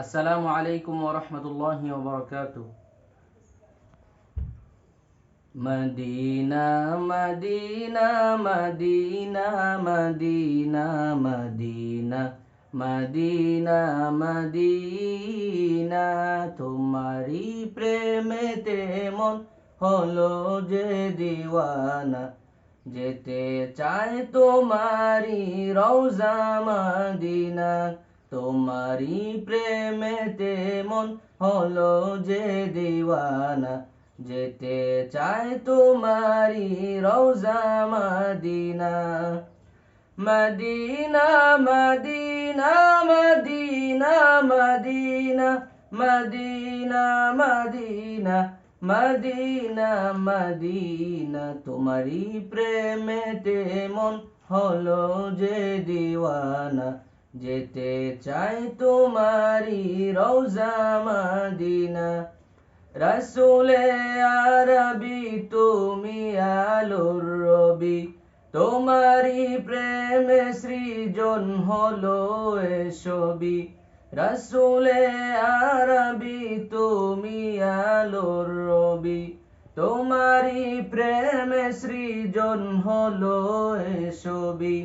আসসালামু আলাইকুম ওয়া রাহমাতুল্লাহি ওয়া বারাকাতুহু। Medina Medina Medina Medina Medina Medina Medina তোমারি প্রেমেতে মন হলো যে দিওয়ানা, যেতে চায় তোমারি রওজা মদিনা। তোমারি প্রেমেতে মন হলো যে দিওয়ানা, যেতে চায় তোমারি রওজা Medina. Medina Medina Medina Medina Medina Medina Medina Medina তোমারি প্রেমেতে মন হলো যে দিওয়ানা, যেতে চাই তোমারি রওজা মদিনা। রসুলে আরবি তুমি আলোর রবি, তোমারি প্রেমে সৃজন হলো এ ছবি। রসুলে আরবি তুমি আলোর রবি, তোমারি প্রেমে সৃজন হলো এ ছবি।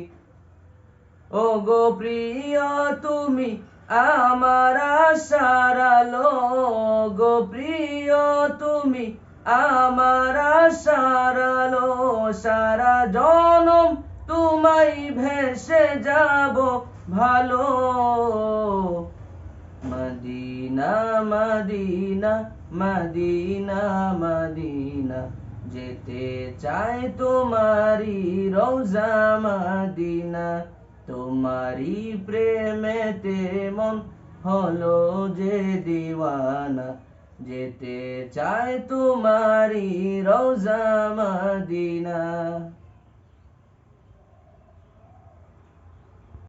ও গো প্রিয় তুমি আমার আশার আলো, গো প্রিয় তুমি আমার আশার আলো। সারা জনম তোমায় ভেসে যাব ভালো। মদিনা মদিনা মদিনা মদিনা, যেতে চাই তোমারি রওজা মদিনা। তোমারি প্রেমেতে মন হলো যে দিওয়ানা, যেতে চাই তোমারি রওজা মদিনা।